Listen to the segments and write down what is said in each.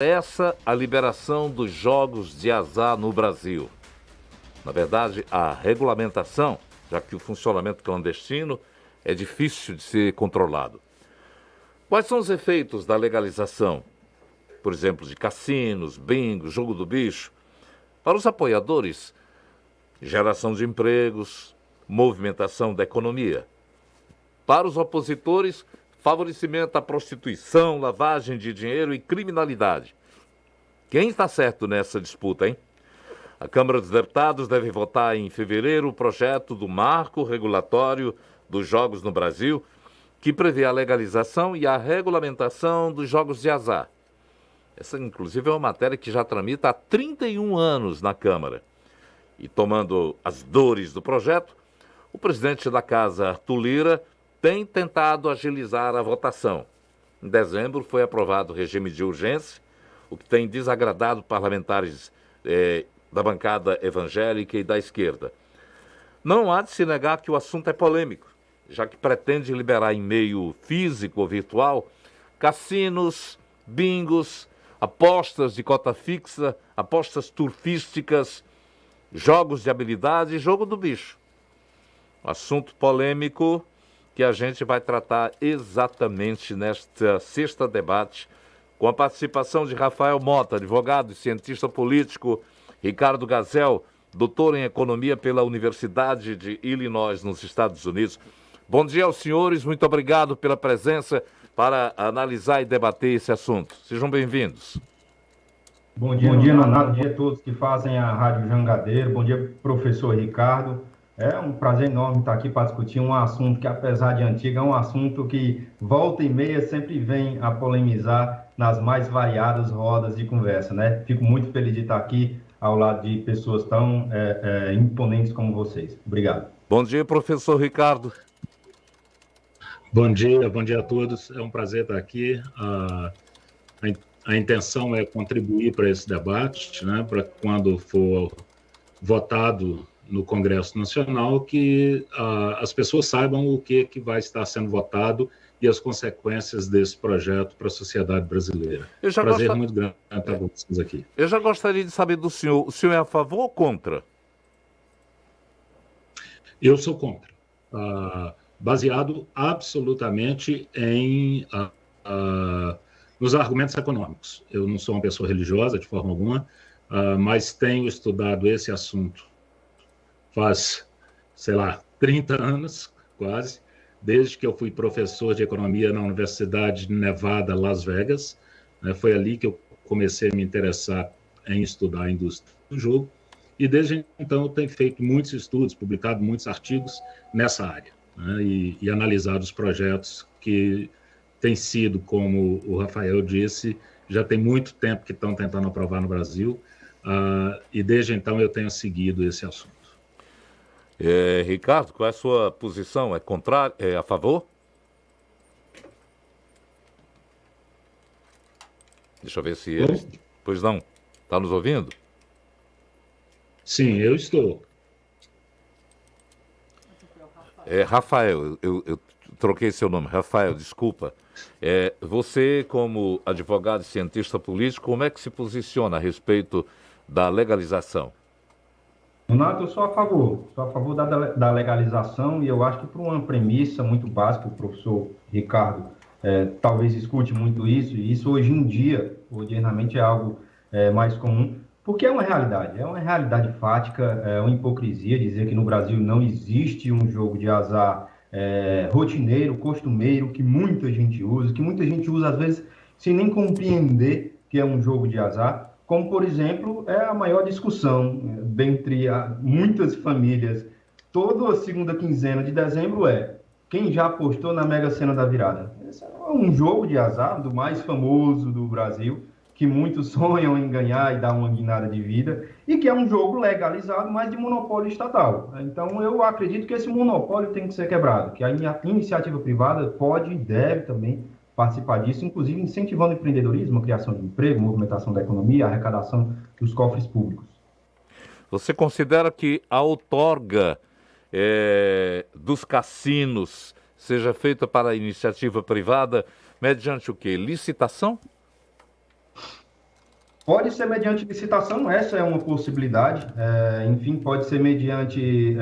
Essa a liberação dos jogos de azar no Brasil. Na verdade, a regulamentação, já que o funcionamento clandestino é difícil de ser controlado. Quais são os efeitos da legalização? Por exemplo, de cassinos, bingo, jogo do bicho. Para os apoiadores, geração de empregos, movimentação da economia. Para os opositores, favorecimento à prostituição, lavagem de dinheiro e criminalidade. Quem está certo nessa disputa, hein? A Câmara dos Deputados deve votar em fevereiro o projeto do marco regulatório dos jogos no Brasil, que prevê a legalização e a regulamentação dos jogos de azar. Essa, inclusive, é uma matéria que já tramita há 31 anos na Câmara. E tomando as dores do projeto, o presidente da Casa, Arthur Lira, tem tentado agilizar a votação. Em dezembro foi aprovado o regime de urgência, o que tem desagradado parlamentares da bancada evangélica e da esquerda. Não há de se negar que o assunto é polêmico, já que pretende liberar em meio físico ou virtual cassinos, bingos, apostas de cota fixa, apostas turfísticas, jogos de habilidade e jogo do bicho. Assunto polêmico que a gente vai tratar exatamente nesta sexta debate, com a participação de Rafael Mota, advogado e cientista político, Ricardo Gazel, doutor em economia pela Universidade de Illinois, nos Estados Unidos. Bom dia aos senhores, muito obrigado pela presença para analisar e debater esse assunto. Sejam bem-vindos. Bom dia, Nonato. Bom dia a todos que fazem a Rádio Jangadeiro. Bom dia, professor Ricardo. É um prazer enorme estar aqui para discutir um assunto que, apesar de antigo, é um assunto que volta e meia sempre vem a polemizar nas mais variadas rodas de conversa, né? Fico muito feliz de estar aqui ao lado de pessoas tão imponentes como vocês. Obrigado. Bom dia, professor Ricardo. Bom dia a todos. É um prazer estar aqui. A intenção é contribuir para esse debate, né, para quando for votado no Congresso Nacional, que as pessoas saibam o que vai estar sendo votado e as consequências desse projeto para a sociedade brasileira. Prazer muito grande estar com vocês aqui. Eu já gostaria de saber do senhor, o senhor é a favor ou contra? Eu sou contra, baseado absolutamente nos argumentos econômicos. Eu não sou uma pessoa religiosa de forma alguma, mas tenho estudado esse assunto faz, 30 anos, quase, desde que eu fui professor de economia na Universidade de Nevada, Las Vegas. Foi ali que eu comecei a me interessar em estudar a indústria do jogo, e desde então eu tenho feito muitos estudos, publicado muitos artigos nessa área, né, e analisado os projetos que têm sido, como o Rafael disse, já tem muito tempo que estão tentando aprovar no Brasil, e desde então eu tenho seguido esse assunto. Ricardo, qual é a sua posição? É contrário? É a favor? Deixa eu ver se ele... Pois não. Está nos ouvindo? Sim, eu estou. Rafael, eu troquei seu nome. Rafael, desculpa. Você, como advogado e cientista político, como é que se posiciona a respeito da legalização? Renato, eu sou a favor da legalização, e eu acho que por uma premissa muito básica, o professor Ricardo talvez escute muito isso, e isso hoje em dia, ordinariamente, é algo mais comum, porque é uma realidade fática, é uma hipocrisia dizer que no Brasil não existe um jogo de azar rotineiro, costumeiro, que muita gente usa, às vezes, sem nem compreender que é um jogo de azar. Como, por exemplo, é a maior discussão dentre muitas famílias, toda a segunda quinzena de dezembro quem já apostou na Mega Sena da Virada. Esse é um jogo de azar do mais famoso do Brasil, que muitos sonham em ganhar e dar uma guinada de vida, e que é um jogo legalizado, mas de monopólio estatal. Então, eu acredito que esse monopólio tem que ser quebrado, que a iniciativa privada pode e deve também participar disso, inclusive incentivando o empreendedorismo, a criação de emprego, movimentação da economia, a arrecadação dos cofres públicos. Você considera que a outorga dos cassinos seja feita para a iniciativa privada mediante o quê? Licitação? Pode ser mediante licitação, essa é uma possibilidade. Enfim, pode ser mediante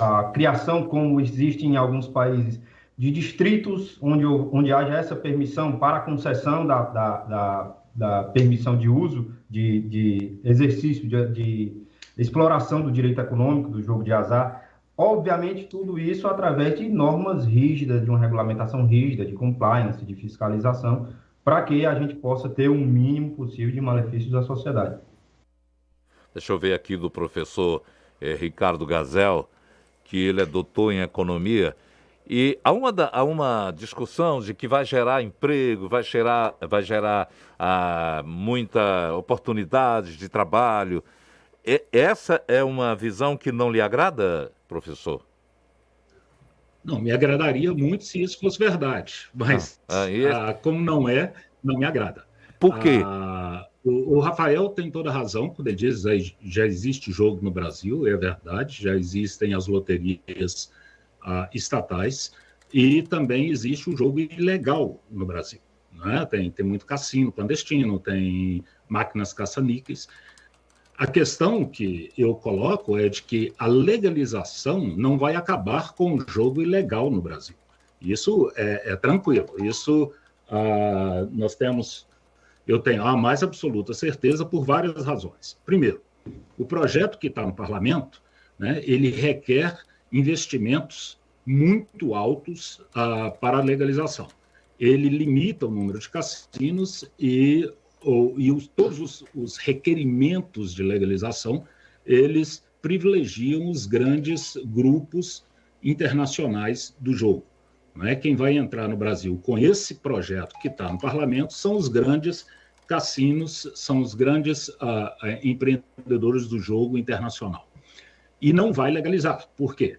a criação, como existe em alguns países, de distritos onde haja essa permissão para a concessão da permissão de uso, de exercício, de exploração do direito econômico, do jogo de azar. Obviamente, tudo isso através de normas rígidas, de uma regulamentação rígida, de compliance, de fiscalização, para que a gente possa ter o mínimo possível de malefícios à sociedade. Deixa eu ver aqui do professor Ricardo Gazel, que ele é doutor em economia, e há uma discussão de que vai gerar emprego, vai gerar muita oportunidade de trabalho. Essa é uma visão que não lhe agrada, professor? Não, me agradaria muito se isso fosse verdade, mas como não é, não me agrada. Por quê? O Rafael tem toda a razão quando ele diz que já existe jogo no Brasil, é verdade, já existem as loterias estatais e também existe o jogo ilegal no Brasil. Né? Tem muito cassino clandestino, tem máquinas caça-níqueis. A questão que eu coloco é de que a legalização não vai acabar com o jogo ilegal no Brasil. Isso é tranquilo. Isso eu tenho a mais absoluta certeza por várias razões. Primeiro, o projeto que está no parlamento, né, ele requer investimentos muito altos para a legalização. Ele limita o número de cassinos e todos os requerimentos de legalização, eles privilegiam os grandes grupos internacionais do jogo. Não é? Quem vai entrar no Brasil com esse projeto que está no parlamento são os grandes cassinos, são os grandes empreendedores do jogo internacional. E não vai legalizar. Por quê?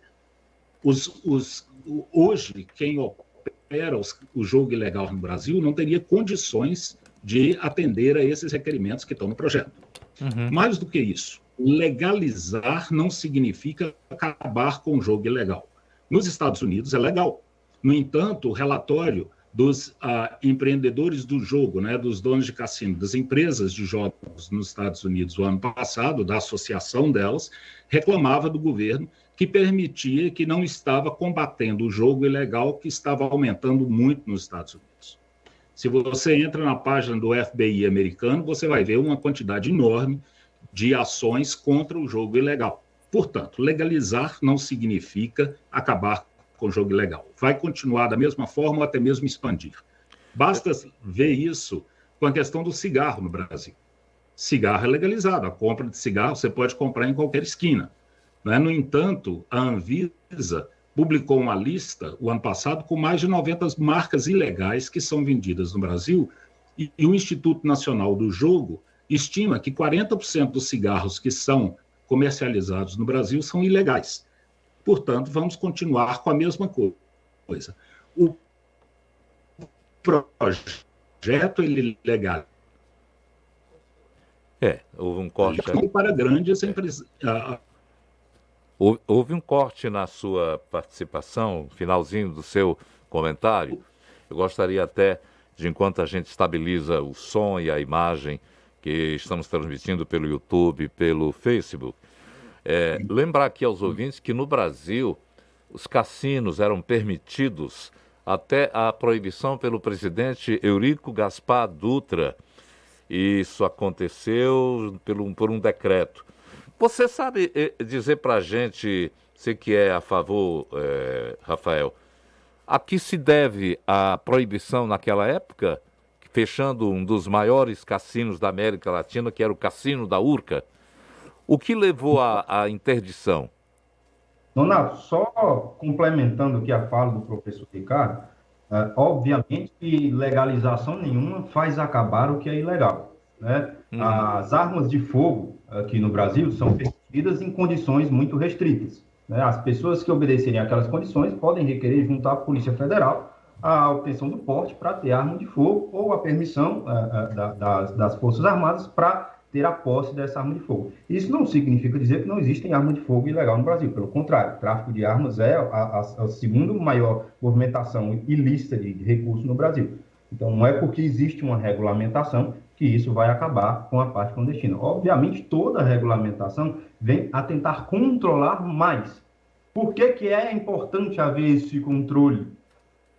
Hoje, quem opera o jogo ilegal no Brasil não teria condições de atender a esses requerimentos que estão no projeto. Uhum. Mais do que isso, legalizar não significa acabar com o jogo ilegal. Nos Estados Unidos é legal. No entanto, o relatório dos empreendedores do jogo, né, dos donos de cassino, das empresas de jogos nos Estados Unidos, o ano passado, da associação delas, reclamava do governo que permitia, que não estava combatendo o jogo ilegal, que estava aumentando muito nos Estados Unidos. Se você entra na página do FBI americano, você vai ver uma quantidade enorme de ações contra o jogo ilegal. Portanto, legalizar não significa acabar com o jogo ilegal. Vai continuar da mesma forma ou até mesmo expandir. Basta ver isso com a questão do cigarro no Brasil. Cigarro é legalizado. A compra de cigarro você pode comprar em qualquer esquina. Né? No entanto, a Anvisa publicou uma lista, o ano passado, com mais de 90 marcas ilegais que são vendidas no Brasil, e o Instituto Nacional do Jogo estima que 40% dos cigarros que são comercializados no Brasil são ilegais. Portanto, vamos continuar com a mesma coisa. O projeto, ele legal. Houve um corte. Para grandes empresas. Houve um corte na sua participação, finalzinho do seu comentário. Eu gostaria até de, enquanto a gente estabiliza o som e a imagem que estamos transmitindo pelo YouTube, pelo Facebook, lembrar aqui aos ouvintes que no Brasil os cassinos eram permitidos até a proibição pelo presidente Eurico Gaspar Dutra. Isso aconteceu por um decreto. Você sabe dizer para a gente, você que é a favor, Rafael, a que se deve a proibição naquela época, fechando um dos maiores cassinos da América Latina, que era o Cassino da Urca? O que levou à interdição? Donato, só complementando aqui a fala do professor Ricardo, obviamente que legalização nenhuma faz acabar o que é ilegal. Né? As armas de fogo aqui no Brasil são permitidas em condições muito restritas. Né? As pessoas que obedecerem àquelas condições podem requerer junto à Polícia Federal a obtenção do porte para ter arma de fogo ou a permissão das Forças Armadas para ter a posse dessa arma de fogo. Isso não significa dizer que não existem armas de fogo ilegal no Brasil. Pelo contrário, o tráfico de armas é a segunda maior movimentação ilícita de recursos no Brasil. Então, não é porque existe uma regulamentação que isso vai acabar com a parte clandestina. Obviamente, toda regulamentação vem a tentar controlar mais. Por que que é importante haver esse controle?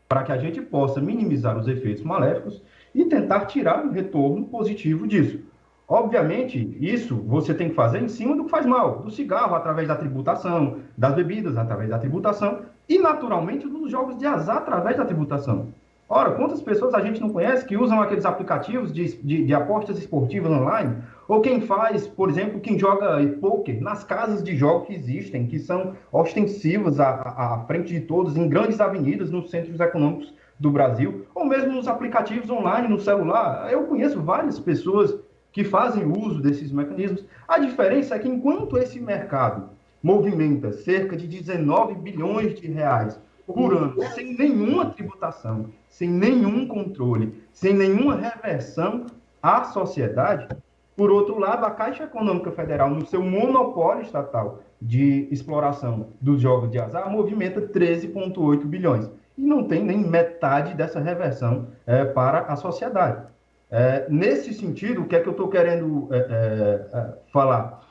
Para que a gente possa minimizar os efeitos maléficos e tentar tirar um retorno positivo disso. Obviamente, isso você tem que fazer em cima do que faz mal, do cigarro através da tributação, das bebidas através da tributação e, naturalmente, dos jogos de azar através da tributação. Ora, quantas pessoas a gente não conhece que usam aqueles aplicativos de apostas esportivas online? Ou quem faz, por exemplo, quem joga poker nas casas de jogos que existem, que são ostensivas à frente de todos, em grandes avenidas, nos centros econômicos do Brasil, ou mesmo nos aplicativos online, no celular. Eu conheço várias pessoas que fazem uso desses mecanismos. A diferença é que enquanto esse mercado movimenta cerca de 19 bilhões de reais por ano, sem nenhuma tributação, sem nenhum controle, sem nenhuma reversão à sociedade, por outro lado, a Caixa Econômica Federal, no seu monopólio estatal de exploração dos jogos de azar, movimenta 13,8 bilhões. E não tem nem metade dessa reversão para a sociedade. Nesse sentido, o que é que eu estou querendo falar?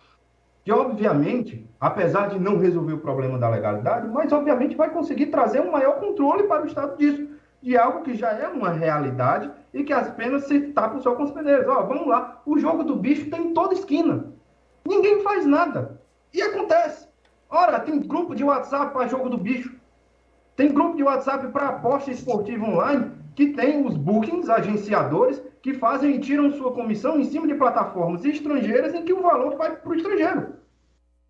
Que, obviamente, apesar de não resolver o problema da legalidade, mas, obviamente, vai conseguir trazer um maior controle para o Estado disso, de algo que já é uma realidade e que apenas se tapam só com os peneiros. Vamos lá, o jogo do bicho tem em toda esquina. Ninguém faz nada. E acontece. Ora, tem grupo de WhatsApp para jogo do bicho. Tem grupo de WhatsApp para aposta esportiva online que tem os bookings, agenciadores, que fazem e tiram sua comissão em cima de plataformas estrangeiras em que o valor vai para o estrangeiro.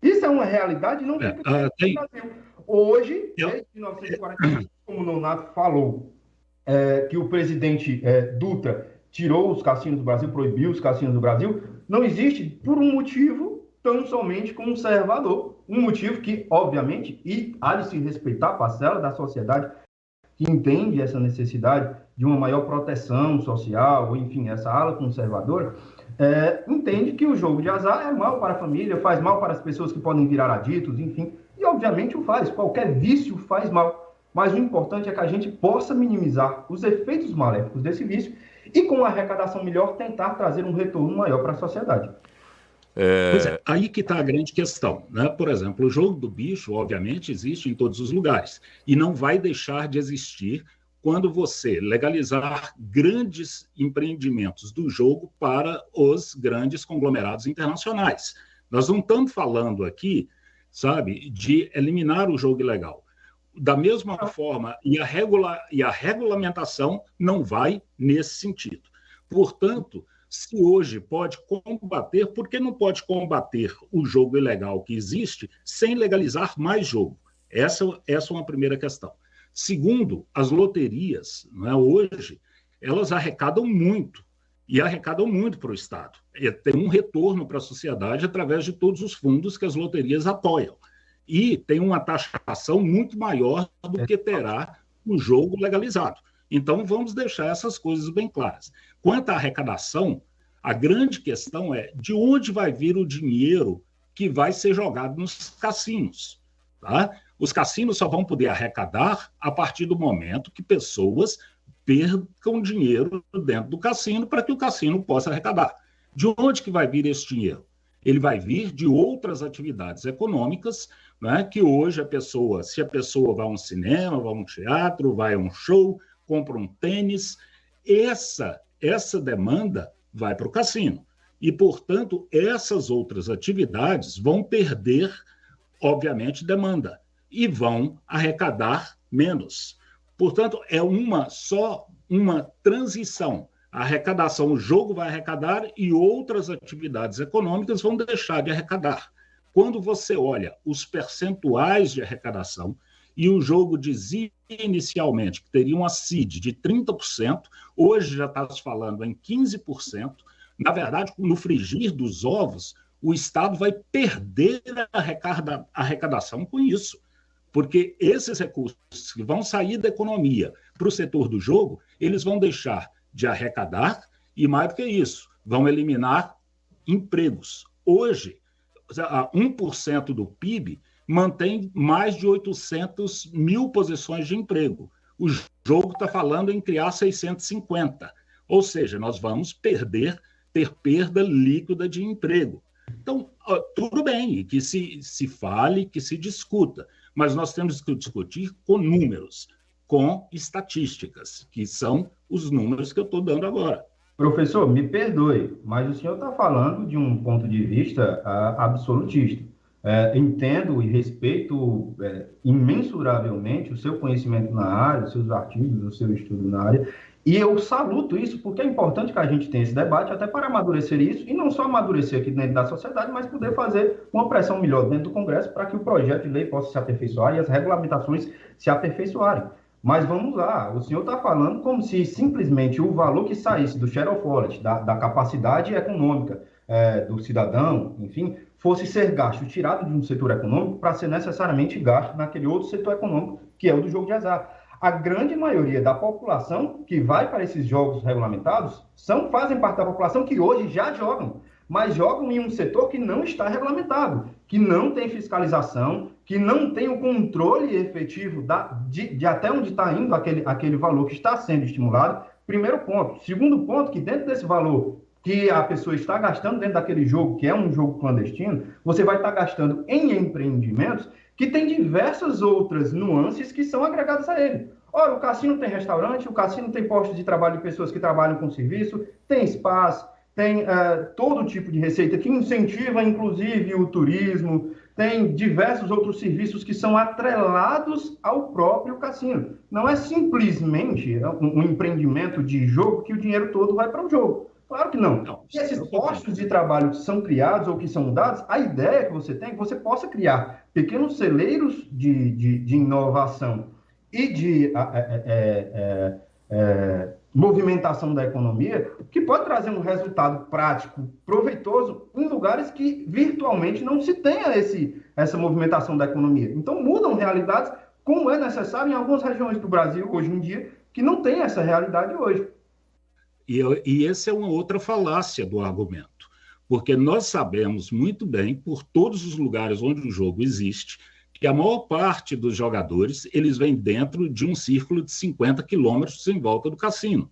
Isso é uma realidade não fica no Brasil. Hoje, desde 1945, como o Nonato falou, que o presidente Dutra tirou os cassinos do Brasil, proibiu os cassinos do Brasil, não existe por um motivo tão somente conservador. Um motivo que, obviamente, e há de se respeitar a parcela da sociedade que entende essa necessidade de uma maior proteção social, ou enfim, essa ala conservadora, entende que o jogo de azar é mal para a família, faz mal para as pessoas que podem virar aditos, enfim, e obviamente o faz, qualquer vício faz mal, mas o importante é que a gente possa minimizar os efeitos maléficos desse vício e com uma arrecadação melhor tentar trazer um retorno maior para a sociedade. Pois é, aí que está a grande questão, né? Por exemplo, o jogo do bicho, obviamente, existe em todos os lugares e não vai deixar de existir quando você legalizar grandes empreendimentos do jogo para os grandes conglomerados internacionais. Nós não estamos falando aqui, sabe, de eliminar o jogo ilegal. Da mesma forma, e a regulamentação não vai nesse sentido. Portanto, se hoje pode combater, por que não pode combater o jogo ilegal que existe sem legalizar mais jogo? Essa é uma primeira questão. Segundo, as loterias, né, hoje, elas arrecadam muito, e arrecadam muito para o Estado. Tem um retorno para a sociedade através de todos os fundos que as loterias apoiam. E tem uma taxação muito maior do que terá o jogo legalizado. Então, vamos deixar essas coisas bem claras. Quanto à arrecadação, a grande questão é de onde vai vir o dinheiro que vai ser jogado nos cassinos. Tá? Os cassinos só vão poder arrecadar a partir do momento que pessoas percam dinheiro dentro do cassino para que o cassino possa arrecadar. De onde que vai vir esse dinheiro? Ele vai vir de outras atividades econômicas, né, que hoje se a pessoa vai a um cinema, vai a um teatro, vai a um show, compra um tênis, essa demanda vai para o cassino. E, portanto, essas outras atividades vão perder, obviamente, demanda e vão arrecadar menos. Portanto, é só uma transição. A arrecadação, o jogo vai arrecadar e outras atividades econômicas vão deixar de arrecadar. Quando você olha os percentuais de arrecadação, e o jogo dizia inicialmente que teria uma CID de 30%, hoje já está se falando em 15%. Na verdade, no frigir dos ovos, o Estado vai perder a arrecadação com isso, porque esses recursos que vão sair da economia para o setor do jogo, eles vão deixar de arrecadar e, mais do que isso, vão eliminar empregos. Hoje, 1% do PIB mantém mais de 800 mil posições de emprego. O jogo está falando em criar 650. Ou seja, nós vamos ter perda líquida de emprego. Então, tudo bem que se fale, que se discuta, mas nós temos que discutir com números, com estatísticas, que são os números que eu estou dando agora. Professor, me perdoe, mas o senhor está falando de um ponto de vista absolutista. Entendo e respeito imensuravelmente o seu conhecimento na área, os seus artigos, o seu estudo na área, e eu saluto isso, porque é importante que a gente tenha esse debate, até para amadurecer isso, e não só amadurecer aqui dentro da sociedade, mas poder fazer uma pressão melhor dentro do Congresso para que o projeto de lei possa se aperfeiçoar e as regulamentações se aperfeiçoarem. Mas vamos lá, o senhor está falando como se simplesmente o valor que saísse do share of wallet, da capacidade econômica do cidadão, enfim, fosse ser gasto, tirado de um setor econômico para ser necessariamente gasto naquele outro setor econômico, que é o do jogo de azar. A grande maioria da população que vai para esses jogos regulamentados fazem parte da população que hoje já jogam, mas jogam em um setor que não está regulamentado, que não tem fiscalização, que não tem o controle efetivo de até onde está indo aquele valor que está sendo estimulado. Primeiro ponto. Segundo ponto, que dentro desse valor que a pessoa está gastando dentro daquele jogo, que é um jogo clandestino, você vai estar gastando em empreendimentos que tem diversas outras nuances que são agregadas a ele. Ora, o cassino tem restaurante, o cassino tem postos de trabalho de pessoas que trabalham com serviço, tem spas, tem todo tipo de receita que incentiva, inclusive, o turismo, tem diversos outros serviços que são atrelados ao próprio cassino. Não é simplesmente um empreendimento de jogo que o dinheiro todo vai para o jogo. Claro que não. E esses postos de trabalho que são criados ou que são dados, a ideia que você tem é que você possa criar pequenos celeiros de inovação e de movimentação da economia, que pode trazer um resultado prático, proveitoso, em lugares que virtualmente não se tenha essa movimentação da economia. Então, mudam realidades, como é necessário em algumas regiões do Brasil, hoje em dia, que não tem essa realidade hoje. E essa é uma outra falácia do argumento, porque nós sabemos muito bem, por todos os lugares onde o jogo existe, que a maior parte dos jogadores eles vêm dentro de um círculo de 50 quilômetros em volta do cassino.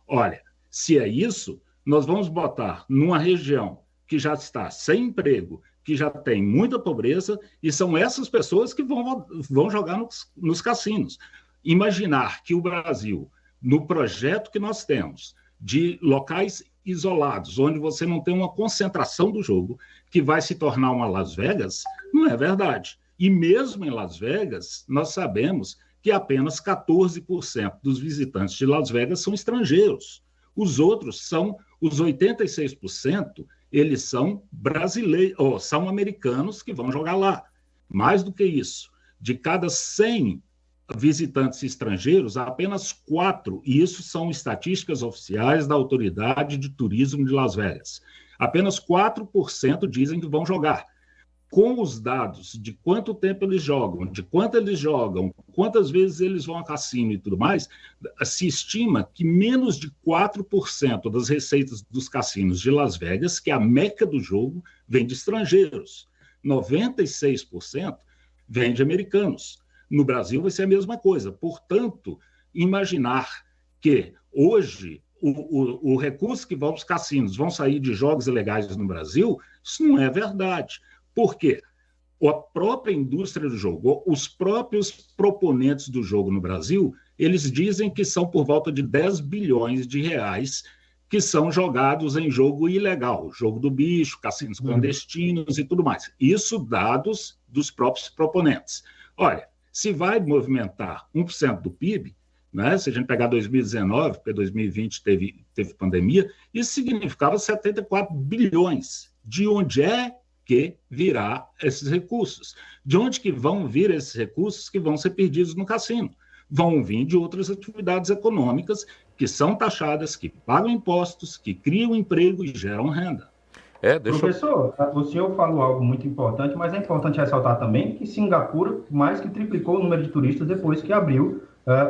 Olha, se é isso, nós vamos botar numa região que já está sem emprego, que já tem muita pobreza, e são essas pessoas que vão jogar nos cassinos. Imaginar que o Brasil, no projeto que nós temos, de locais isolados, onde você não tem uma concentração do jogo, que vai se tornar uma Las Vegas, não é verdade. E mesmo em Las Vegas, nós sabemos que apenas 14% dos visitantes de Las Vegas são estrangeiros. Os outros os 86%, eles são brasileiros, ou são americanos que vão jogar lá. Mais do que isso, de cada 100 visitantes estrangeiros, apenas 4, e isso são estatísticas oficiais da Autoridade de Turismo de Las Vegas, apenas 4% dizem que vão jogar. Com os dados de quanto tempo eles jogam, de quanto eles jogam, quantas vezes eles vão a cassino e tudo mais, se estima que menos de 4% das receitas dos cassinos de Las Vegas, que é a meca do jogo, vem de estrangeiros. 96% vem de americanos. No Brasil vai ser a mesma coisa. Portanto, imaginar que hoje o recurso que vão aos cassinos vão sair de jogos ilegais no Brasil, isso não é verdade. Por quê? A própria indústria do jogo, os próprios proponentes do jogo no Brasil, eles dizem que são por volta de 10 bilhões de reais que são jogados em jogo ilegal, jogo do bicho, cassinos clandestinos e tudo mais. Isso dados dos próprios proponentes. Olha, se vai movimentar 1% do PIB, né, se a gente pegar 2019, porque 2020 teve pandemia, isso significava 74 bilhões. De onde é que virá esses recursos? De onde que vão vir esses recursos que vão ser perdidos no cassino? Vão vir de outras atividades econômicas que são taxadas, que pagam impostos, que criam emprego e geram renda. Professor, o senhor falou algo muito importante, mas é importante ressaltar também que Singapura mais que triplicou o número de turistas depois que abriu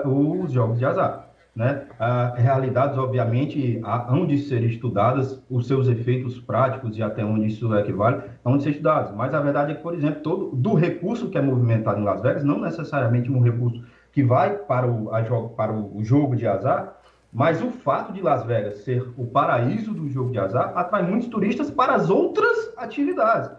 os jogos de azar. Né? Realidades, obviamente, hão de ser estudadas, os seus efeitos práticos e até onde isso equivale, hão de ser estudados. Mas a verdade é que, por exemplo, do recurso que é movimentado em Las Vegas, não necessariamente um recurso que vai para o jogo de azar, Mas o fato de Las Vegas ser o paraíso do jogo de azar atrai muitos turistas para as outras atividades.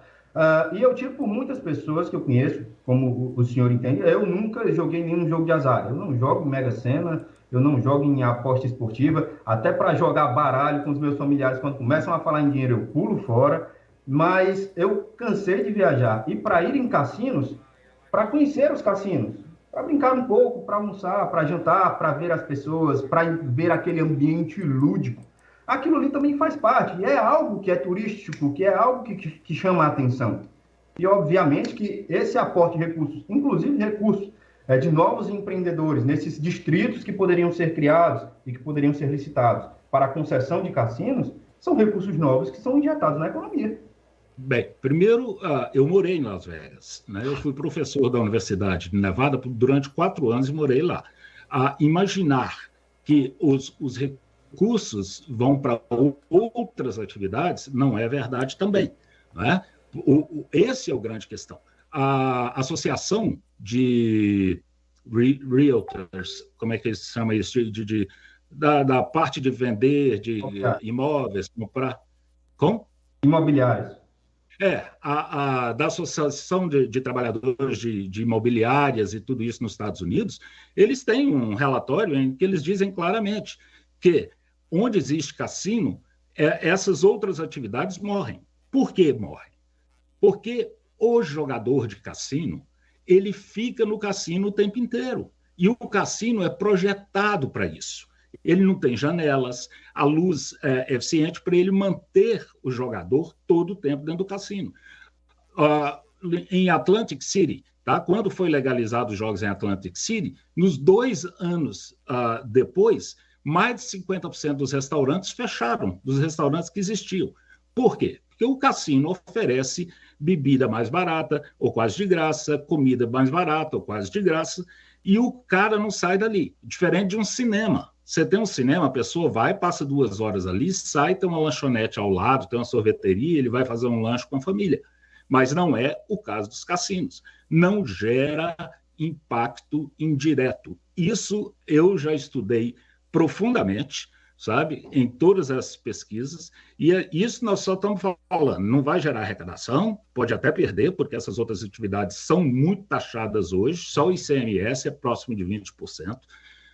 E eu tiro por muitas pessoas que eu conheço, como o senhor entende, eu nunca joguei nenhum jogo de azar. Eu não jogo Mega Sena, eu não jogo em aposta esportiva, até para jogar baralho com os meus familiares, quando começam a falar em dinheiro, eu pulo fora. Mas eu cansei de viajar. E para ir em cassinos, para conhecer os cassinos, para brincar um pouco, para almoçar, para jantar, para ver as pessoas, para ver aquele ambiente lúdico. Aquilo ali também faz parte, e é algo que é turístico, que é algo que chama a atenção. E, obviamente, que esse aporte de recursos, inclusive recursos de novos empreendedores, nesses distritos que poderiam ser criados e que poderiam ser licitados para a concessão de cassinos, são recursos novos que são injetados na economia. Bem, primeiro, eu morei em Las Vegas, né? Eu fui professor da Universidade de Nevada durante 4 anos e morei lá. Imaginar que os recursos vão para outras atividades não é verdade também, né? Esse é o grande questão. A Associação de Realtors, como é que se chama isso? Da parte de vender de imóveis, comprar... Como? Imobiliários. Da Associação de Trabalhadores de Imobiliárias e tudo isso nos Estados Unidos, eles têm um relatório em que eles dizem claramente que onde existe cassino, essas outras atividades morrem. Por que morrem? Porque o jogador de cassino, ele fica no cassino o tempo inteiro. E o cassino é projetado para isso. Ele não tem janelas, a luz é eficiente para ele manter o jogador todo o tempo dentro do cassino. Em Atlantic City, tá? Quando foi legalizado os jogos em Atlantic City, nos 2 anos depois, mais de 50% dos restaurantes fecharam, dos restaurantes que existiam. Por quê? Porque o cassino oferece bebida mais barata, ou quase de graça, comida mais barata, ou quase de graça, e o cara não sai dali. Diferente de um cinema. Você tem um cinema, a pessoa vai, passa 2 horas ali, sai, tem uma lanchonete ao lado, tem uma sorveteria, ele vai fazer um lanche com a família. Mas não é o caso dos cassinos. Não gera impacto indireto. Isso eu já estudei profundamente, sabe, em todas as pesquisas, e isso nós só estamos falando. Não vai gerar arrecadação, pode até perder, porque essas outras atividades são muito taxadas hoje, só o ICMS é próximo de 20%.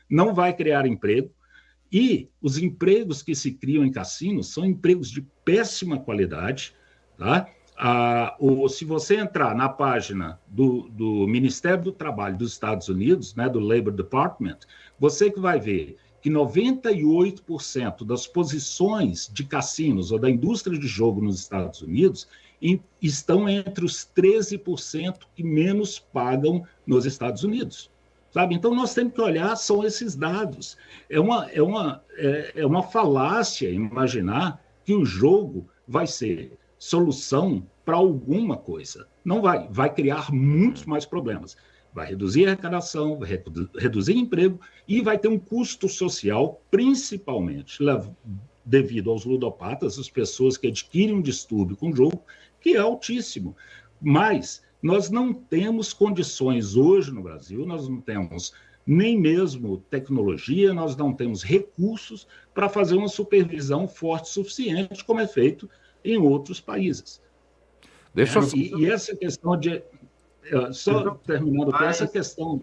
Não vai criar emprego, e os empregos que se criam em cassinos são empregos de péssima qualidade, tá? Se você entrar na página do Ministério do Trabalho dos Estados Unidos, né, do Labor Department, você que vai ver que 98% das posições de cassinos ou da indústria de jogo nos Estados Unidos estão entre os 13% que menos pagam nos Estados Unidos. Sabe? Então, nós temos que olhar, são esses dados. É uma falácia imaginar que o jogo vai ser solução para alguma coisa. Não vai. Vai criar muitos mais problemas. Vai reduzir a arrecadação, vai reduzir emprego e vai ter um custo social, principalmente devido aos ludopatas, as pessoas que adquirem um distúrbio com o jogo, que é altíssimo. Mas nós não temos condições hoje no Brasil, nós não temos nem mesmo tecnologia, nós não temos recursos para fazer uma supervisão forte o suficiente, como é feito em outros países. E essa questão de... Só terminando com essa questão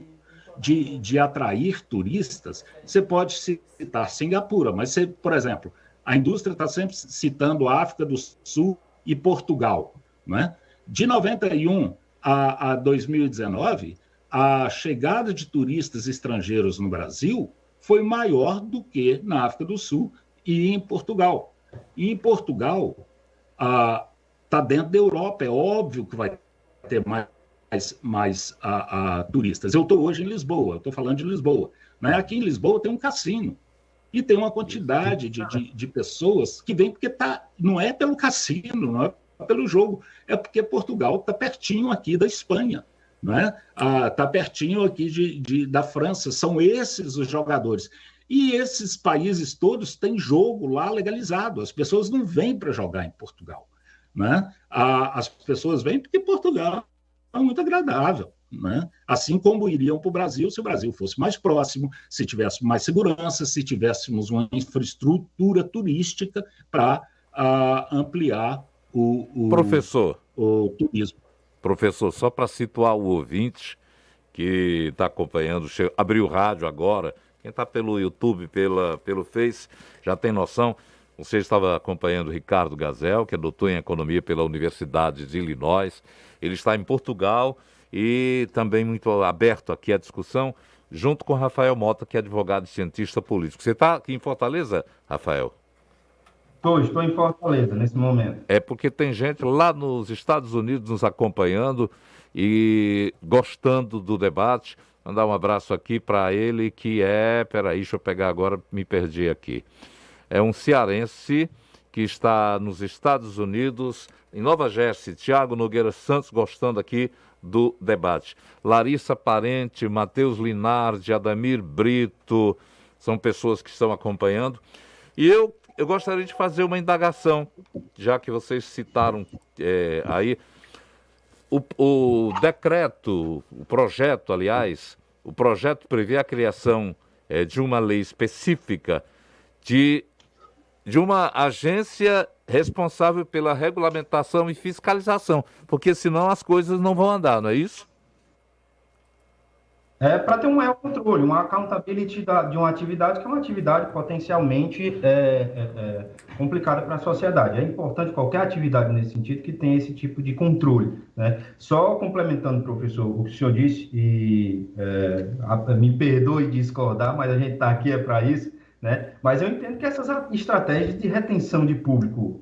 de atrair turistas, você pode citar Singapura, mas, por exemplo, a indústria está sempre citando a África do Sul e Portugal, né? De 91 a 2019, a chegada de turistas estrangeiros no Brasil foi maior do que na África do Sul e em Portugal. E em Portugal, está dentro da Europa, é óbvio que vai ter mais turistas. Eu estou hoje em Lisboa, eu estou falando de Lisboa. Né? Aqui em Lisboa tem um cassino e tem uma quantidade de pessoas que vêm porque não é pelo cassino, não é pelo jogo, é porque Portugal está pertinho aqui da Espanha, está pertinho aqui da França, são esses os jogadores. E esses países todos têm jogo lá legalizado, as pessoas não vêm para jogar em Portugal. Né? As pessoas vêm porque Portugal é muito agradável, né? Assim como iriam para o Brasil se o Brasil fosse mais próximo, se tivesse mais segurança, se tivéssemos uma infraestrutura turística para ampliar Professor, o turismo. professor, só para situar o ouvinte que está acompanhando, abriu o rádio agora, quem está pelo YouTube, pelo Face, já tem noção. Você estava acompanhando o Ricardo Gazel, que é doutor em Economia pela Universidade de Illinois. Ele está em Portugal e também muito aberto aqui à discussão, junto com Rafael Mota, que é advogado e cientista político. Você está aqui em Fortaleza, Rafael? Estou em Fortaleza nesse momento. É porque tem gente lá nos Estados Unidos nos acompanhando e gostando do debate. Mandar um abraço aqui para ele, que é... Peraí, deixa eu pegar agora, me perdi aqui. É um cearense que está nos Estados Unidos, em Nova Jersey. Tiago Nogueira Santos, gostando aqui do debate. Larissa Parente, Matheus Linardi, Adamir Brito, são pessoas que estão acompanhando. E eu gostaria de fazer uma indagação, já que vocês citaram aí. O decreto, o projeto, aliás, o projeto prevê a criação de uma lei específica de uma agência responsável pela regulamentação e fiscalização, porque senão as coisas não vão andar, não é isso? Para ter um maior controle, uma accountability de uma atividade que é uma atividade potencialmente complicada para a sociedade. É importante qualquer atividade nesse sentido que tenha esse tipo de controle, né? Só complementando, professor, o que o senhor disse, e me perdoe discordar, mas a gente está aqui para isso, né? Mas eu entendo que essas estratégias de retenção de público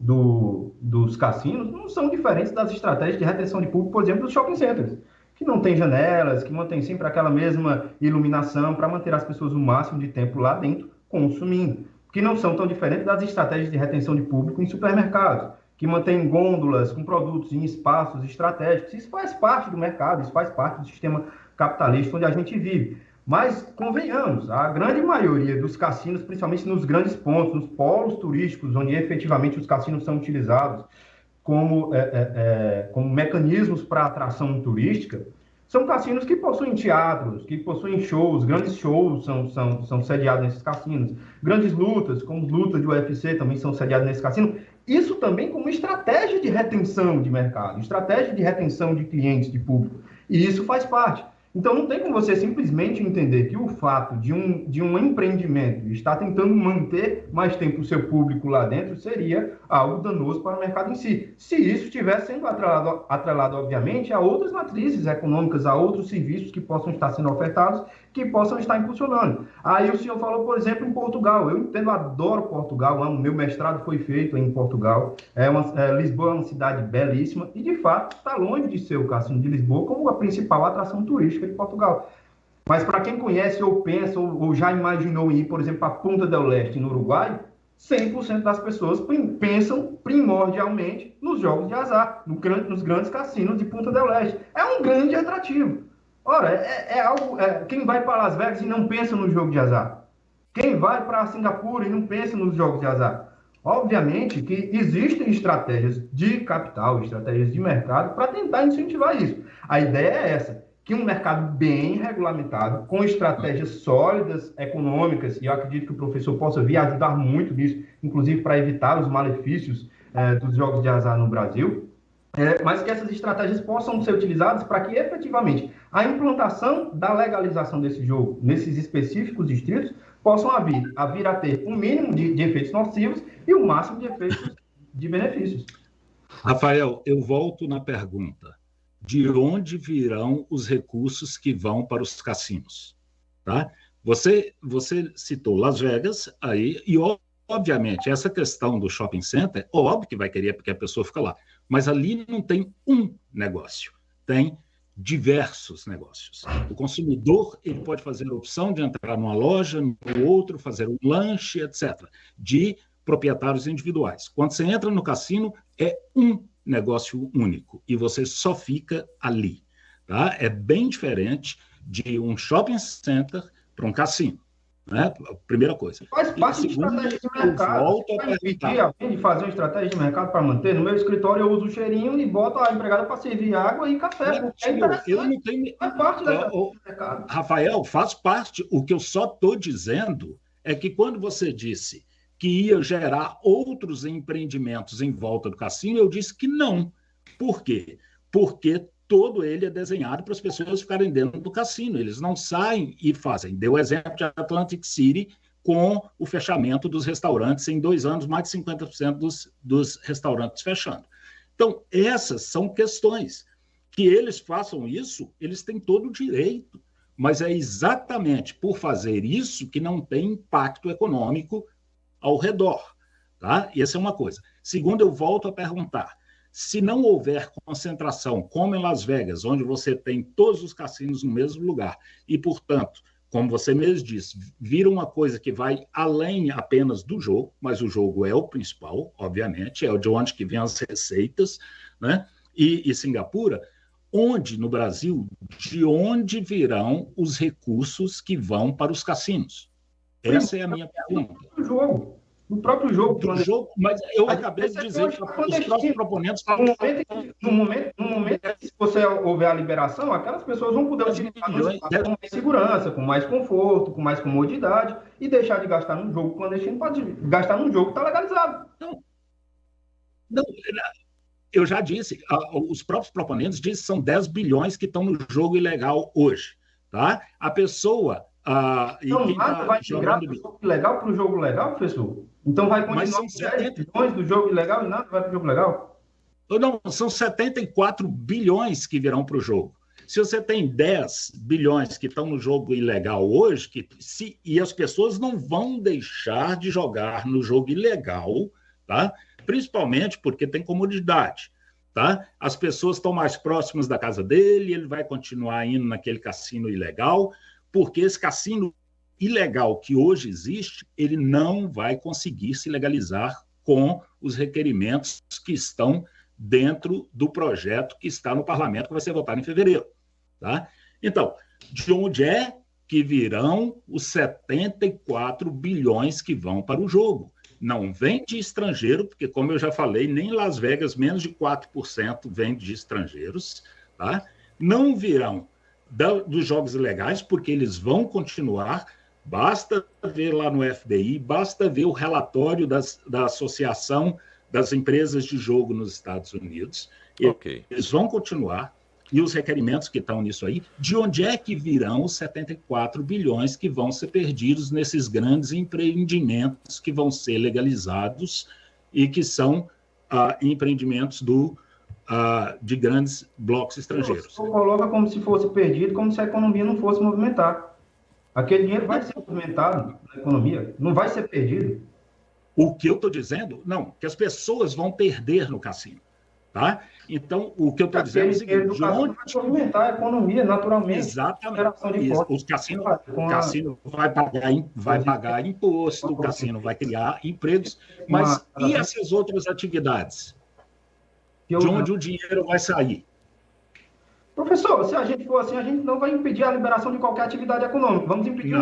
dos cassinos não são diferentes das estratégias de retenção de público, por exemplo, dos shopping centers, que não tem janelas, que mantém sempre aquela mesma iluminação para manter as pessoas o máximo de tempo lá dentro consumindo, que não são tão diferentes das estratégias de retenção de público em supermercados, que mantém gôndolas com produtos em espaços estratégicos. Isso faz parte do mercado, isso faz parte do sistema capitalista onde a gente vive. Mas, convenhamos, a grande maioria dos cassinos, principalmente nos grandes pontos, nos polos turísticos, onde efetivamente os cassinos são utilizados como mecanismos para atração turística, são cassinos que possuem teatros, que possuem shows, grandes shows são sediados nesses cassinos, grandes lutas, como lutas de UFC, também são sediadas nesse cassino. Isso também como estratégia de retenção de mercado, estratégia de retenção de clientes, de público. E isso faz parte. Então, não tem como você simplesmente entender que o fato de um empreendimento estar tentando manter mais tempo o seu público lá dentro seria algo danoso para o mercado em si. Se isso estivesse sendo atrelado, obviamente, a outras matrizes econômicas, a outros serviços que possam estar sendo ofertados, que possam estar impulsionando. Aí o senhor falou, por exemplo, em Portugal. Eu entendo, adoro Portugal, amo. Meu mestrado foi feito em Portugal. Lisboa é uma cidade belíssima e, de fato, está longe de ser o Cassino de Lisboa como a principal atração turística de Portugal. Mas para quem conhece ou pensa ou já imaginou ir, por exemplo, para Punta del Este, no Uruguai, 100% das pessoas pensam primordialmente nos jogos de azar, nos grandes cassinos de Punta del Este. É um grande atrativo. Ora, algo. Quem vai para Las Vegas e não pensa no jogo de azar? Quem vai para Singapura e não pensa nos jogos de azar? Obviamente que existem estratégias de capital, estratégias de mercado para tentar incentivar isso. A ideia é essa, que um mercado bem regulamentado, com estratégias sólidas, econômicas, e eu acredito que o professor possa vir ajudar muito nisso, inclusive para evitar os malefícios dos jogos de azar no Brasil, mas que essas estratégias possam ser utilizadas para que, efetivamente, a implantação da legalização desse jogo, nesses específicos distritos, possam vir a ter um mínimo de efeitos nocivos e o máximo de efeitos de benefícios. Rafael, eu volto na pergunta. De onde virão os recursos que vão para os cassinos? Tá? Você citou Las Vegas, aí, e obviamente essa questão do shopping center, óbvio que vai querer porque a pessoa fica lá, mas ali não tem um negócio, tem diversos negócios. O consumidor ele pode fazer a opção de entrar numa loja, no outro, fazer um lanche, etc., de proprietários individuais. Quando você entra no cassino, é um negócio único e você só fica ali. Tá? É bem diferente de um shopping center para um cassino. né? Primeira coisa. Faz parte de segundo, estratégia de mercado. volto a Vai impedir perguntar. alguém de fazer uma estratégia de mercado para manter? No meu escritório eu uso o cheirinho e boto a empregada para servir água e café, porque é interessante. Eu não tenho... Faz parte da estratégia de mercado. Rafael, faz parte. O que eu só estou dizendo é que quando você disse que ia gerar outros empreendimentos em volta do cassino, eu disse que não. Por quê? Porque todo ele é desenhado para as pessoas ficarem dentro do cassino. Eles não saem e fazem. Deu o exemplo de Atlantic City com o fechamento dos restaurantes. Em 2 anos, mais de 50% dos restaurantes fechando. Então, essas são questões. Que eles façam isso, eles têm todo o direito. Mas é exatamente por fazer isso que não tem impacto econômico ao redor. Tá? Essa é uma coisa. Segundo, eu volto a perguntar. Se não houver concentração, como em Las Vegas, onde você tem todos os cassinos no mesmo lugar, e, portanto, como você mesmo disse, vira uma coisa que vai além apenas do jogo, mas o jogo é o principal, obviamente, é de onde que vêm as receitas, né? E Singapura, onde no Brasil, de onde virão os recursos que vão para os cassinos? Essa é a minha pergunta. No próprio jogo. Mas eu acabei de dizer que os próprios proponentes falam... No momento que, se você houver a liberação, aquelas pessoas vão poder utilizar com mais segurança, com mais conforto, com mais comodidade, e deixar de gastar num jogo clandestino para gastar num jogo que está legalizado. Não, eu já disse, os próprios proponentes dizem que são 10 bilhões que estão no jogo ilegal hoje. Tá? A pessoa... Então, nada vai migrar do jogo ilegal para o jogo legal, professor? Então vai continuar com 10 bilhões do jogo ilegal e nada vai para o jogo legal? Não, são 74 bilhões que virão para o jogo. Se você tem 10 bilhões que estão no jogo ilegal hoje, e as pessoas não vão deixar de jogar no jogo ilegal, tá? Principalmente porque tem comodidade. Tá? As pessoas estão mais próximas da casa dele, ele vai continuar indo naquele cassino ilegal, porque esse cassino ilegal que hoje existe, ele não vai conseguir se legalizar com os requerimentos que estão dentro do projeto que está no parlamento, que vai ser votado em fevereiro. Tá? Então, de onde é que virão os 74 bilhões que vão para o jogo? Não vem de estrangeiro, porque, como eu já falei, nem em Las Vegas, menos de 4% vem de estrangeiros. Tá? Não virão dos jogos ilegais, porque eles vão continuar. Basta ver lá no FBI, basta ver o relatório da Associação das Empresas de Jogo nos Estados Unidos. Okay. Eles vão continuar, e os requerimentos que estão nisso aí, de onde é que virão os 74 bilhões que vão ser perdidos nesses grandes empreendimentos que vão ser legalizados e que são empreendimentos de grandes blocos estrangeiros. Você coloca como se fosse perdido, como se a economia não fosse movimentar. Aquele dinheiro vai ser movimentado na economia, não vai ser perdido. O que eu estou dizendo, não, que as pessoas vão perder no cassino. Tá? Então, o que eu estou dizendo é o seguinte... De onde vai movimentar a economia, naturalmente. Exatamente. O cassino vai pagar imposto, o cassino vai criar empregos, mas e essas outras atividades? De onde o dinheiro vai sair? Professor, se a gente for assim, a gente não vai impedir a liberação de qualquer atividade econômica. Vamos impedir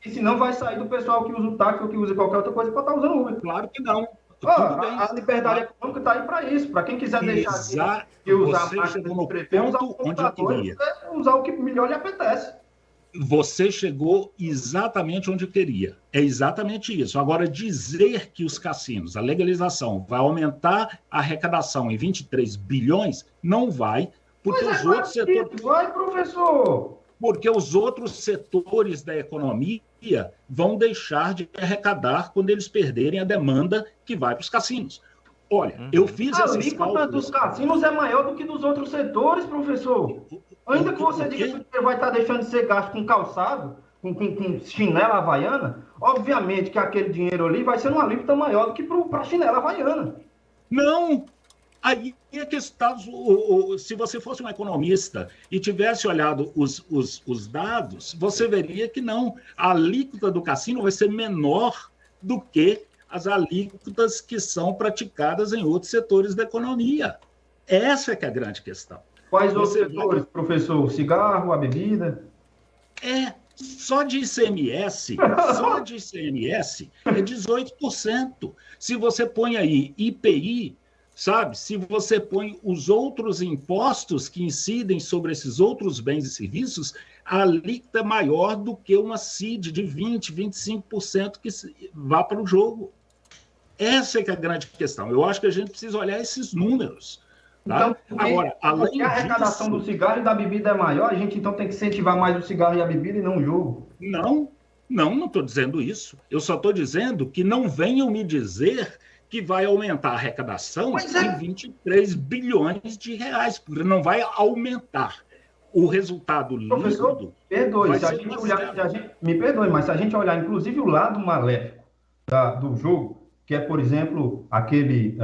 e senão vai sair do pessoal que usa o táxi ou que usa qualquer outra coisa para estar usando Uber. Claro que não. A liberdade econômica está aí para isso. Para quem quiser deixar de usar a máquina de escrever, usar o computador, usar o que melhor lhe apetece. Você chegou exatamente onde eu queria. É exatamente isso. Agora, dizer que os cassinos, a legalização, vai aumentar a arrecadação em 23 bilhões, não vai, porque os outros setores... Vai, professor! Porque os outros setores da economia vão deixar de arrecadar quando eles perderem a demanda que vai para os cassinos. Olha, eu fiz esses cálculos... A alíquota dos cassinos é maior do que dos outros setores, professor. Ainda que você diga que você vai estar deixando de ser gasto com calçado, com chinela havaiana, obviamente que aquele dinheiro ali vai ser uma alíquota maior do que para a chinela havaiana. Não! Aí é que está, se você fosse um economista e tivesse olhado os dados, você veria que não. A alíquota do cassino vai ser menor do que as alíquotas que são praticadas em outros setores da economia. Essa é que é a grande questão. Quais outros setores, professor? O cigarro, a bebida? Só de ICMS é 18%. Se você põe aí IPI, sabe? Se você põe os outros impostos que incidem sobre esses outros bens e serviços, a alíquota é maior do que uma CID de 20%, 25% que vá para o jogo. Essa é que é a grande questão. Eu acho que a gente precisa olhar esses números. Tá? Então, agora, além a arrecadação disso, do cigarro e da bebida é maior, a gente então tem que incentivar mais o cigarro e a bebida e não o jogo. não estou dizendo isso. Eu só estou dizendo que não venham me dizer que vai aumentar a arrecadação em 23 bilhões de reais, porque não vai aumentar. O resultado líquido... Perdoe, se a gente olhar, me perdoe, mas se a gente olhar, inclusive, o lado maléfico do jogo, que é, por exemplo, aquele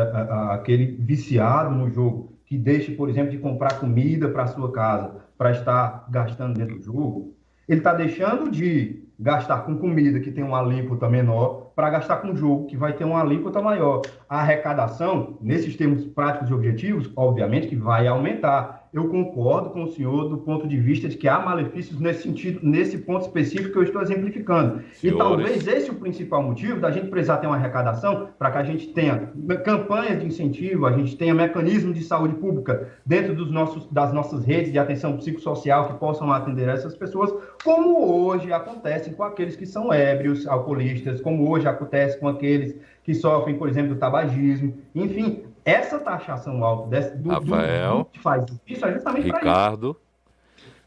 viciado no jogo, que deixa, por exemplo, de comprar comida para a sua casa, para estar gastando dentro do jogo, ele está deixando de gastar com comida, que tem uma alíquota menor, para gastar com jogo, que vai ter uma alíquota maior. A arrecadação, nesses termos práticos e objetivos, obviamente que vai aumentar. Eu concordo com o senhor do ponto de vista de que há malefícios nesse sentido, nesse ponto específico que eu estou exemplificando. Senhores. E talvez esse é o principal motivo da gente precisar ter uma arrecadação para que a gente tenha campanhas de incentivo, a gente tenha mecanismos de saúde pública dentro das nossas redes de atenção psicossocial que possam atender essas pessoas, como hoje acontece com aqueles que são ébrios, alcoolistas, como hoje acontece com aqueles que sofrem, por exemplo, do tabagismo. Enfim, essa taxação alta Rafael, que faz isso é justamente para isso. Ricardo,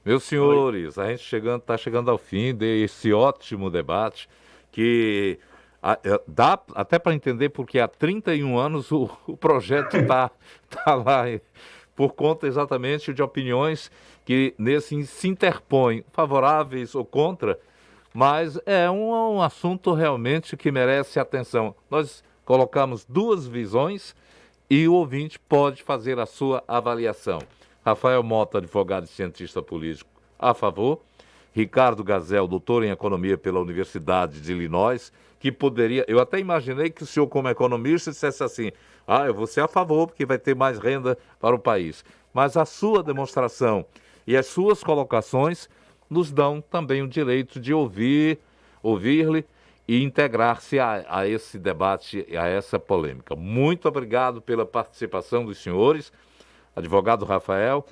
meus senhores, a gente está chegando ao fim desse ótimo debate que dá até para entender porque há 31 anos o projeto está lá por conta exatamente de opiniões que nesse se interpõem, favoráveis ou contra, mas é um assunto realmente que merece atenção. Nós colocamos duas visões e o ouvinte pode fazer a sua avaliação. Rafael Mota, advogado e cientista político, a favor. Ricardo Gazel, doutor em economia pela Universidade de Illinois, que poderia... Eu até imaginei que o senhor, como economista, dissesse assim, eu vou ser a favor, porque vai ter mais renda para o país. Mas a sua demonstração e as suas colocações nos dão também o direito de ouvir-lhe e integrar-se a esse debate, a essa polêmica. Muito obrigado pela participação dos senhores, advogado Rafael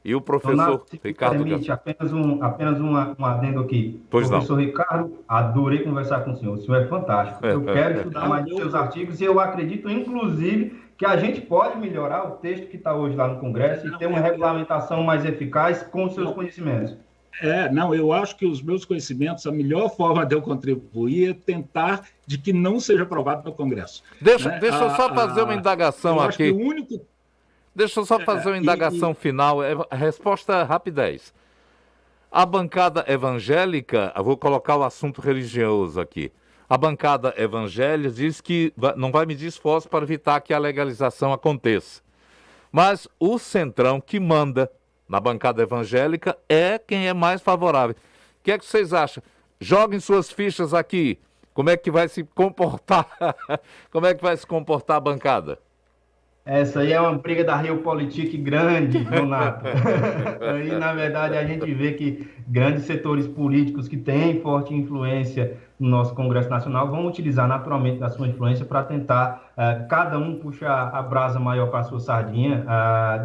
e o professor Donato, Ricardo. Permite apenas um adendo aqui. Pois professor não. Ricardo, adorei conversar com o senhor é fantástico. Eu quero estudar mais dos seus artigos e eu acredito, inclusive, que a gente pode melhorar o texto que está hoje lá no Congresso e ter uma regulamentação mais eficaz com os seus conhecimentos. Eu acho que os meus conhecimentos, a melhor forma de eu contribuir é tentar de que não seja aprovado no Congresso. Deixa eu só fazer uma indagação aqui. Acho que o único... Deixa eu só fazer uma indagação final. A resposta é rapidez. A bancada evangélica, eu vou colocar o assunto religioso aqui. A bancada evangélica diz que não vai medir esforço para evitar que a legalização aconteça. Mas o centrão que manda na bancada evangélica é quem é mais favorável. O que é que vocês acham? Joguem suas fichas aqui. Como é que vai se comportar? Como é que vai se comportar a bancada? Essa aí é uma briga da Realpolitik grande, Donato. Aí, na verdade, a gente vê que grandes setores políticos que têm forte influência no nosso Congresso Nacional vão utilizar naturalmente da sua influência para tentar cada um puxar a brasa maior para a sua sardinha.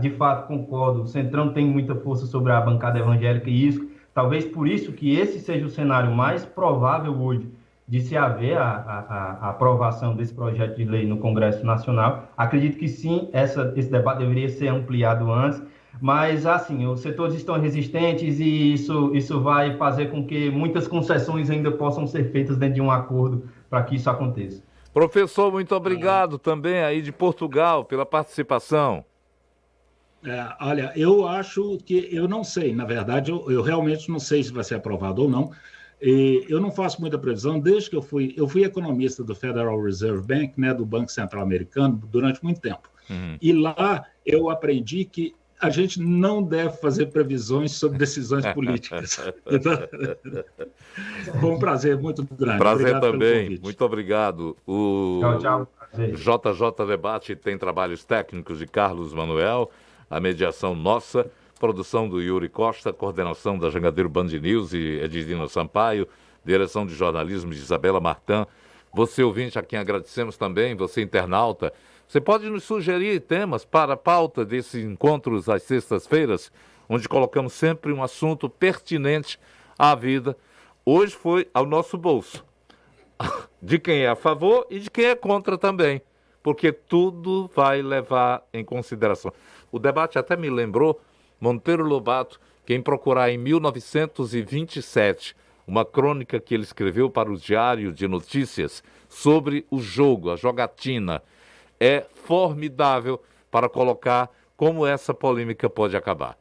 De fato, concordo, o Centrão tem muita força sobre a bancada evangélica e isso, talvez por isso que esse seja o cenário mais provável hoje de se haver a aprovação desse projeto de lei no Congresso Nacional. Acredito que sim, esse debate deveria ser ampliado antes, mas assim, os setores estão resistentes e isso vai fazer com que muitas concessões ainda possam ser feitas dentro de um acordo para que isso aconteça. Professor, muito obrigado também aí de Portugal pela participação. Olha, eu acho que, eu não sei, na verdade, eu realmente não sei se vai ser aprovado ou não. Eu não faço muita previsão, desde que eu fui economista do Federal Reserve Bank, né, do Banco Central Americano, durante muito tempo. E lá eu aprendi que a gente não deve fazer previsões sobre decisões políticas. Então, foi um prazer muito grande. Prazer obrigado também, muito obrigado. O Tchau. JJ Debate tem trabalhos técnicos de Carlos Manuel, a mediação nossa. produção do Yuri Costa, coordenação da Jangadeiro Band News e Edilino Sampaio, direção de jornalismo de Isabela Martã. Você, ouvinte, a quem agradecemos também, você, internauta, você pode nos sugerir temas para a pauta desses encontros às sextas-feiras, onde colocamos sempre um assunto pertinente à vida. Hoje foi ao nosso bolso, de quem é a favor e de quem é contra também, porque tudo vai levar em consideração. O debate até me lembrou Monteiro Lobato, quem procurar em 1927, uma crônica que ele escreveu para o Diário de Notícias sobre o jogo, a jogatina. É formidável para colocar como essa polêmica pode acabar.